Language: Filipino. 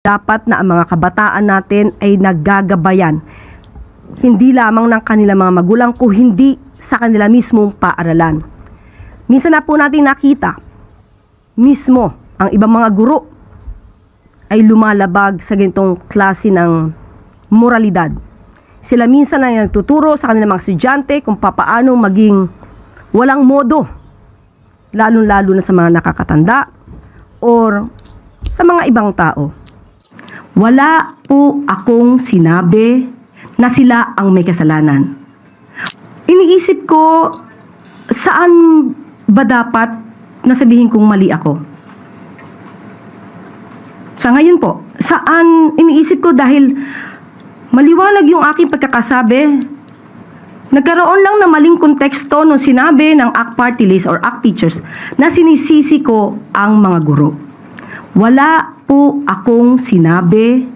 Dapat na ang mga kabataan natin ay naggagabayan, hindi lamang ng kanilang mga magulang, kung hindi sa kanila mismong paaralan. Minsan na po natin nakita, mismo ang ibang mga guro ay lumalabag sa ganitong klase ng moralidad. Sila minsan ay nagtuturo sa kanilang mga estudyante kung papaano maging walang modo, lalo-lalo na sa mga nakakatanda or sa mga ibang tao. Wala po akong sinabi na sila ang may kasalanan. Iniisip ko, saan ba dapat nasabihin kong mali ako? Sa ngayon po, saan iniisip ko dahil maliwanag yung aking pagkakasabi. Nagkaroon lang na maling konteksto nung sinabi ng ACT Party List or ACT Teachers na sinisisi ko ang mga guro. Wala po akong sinabi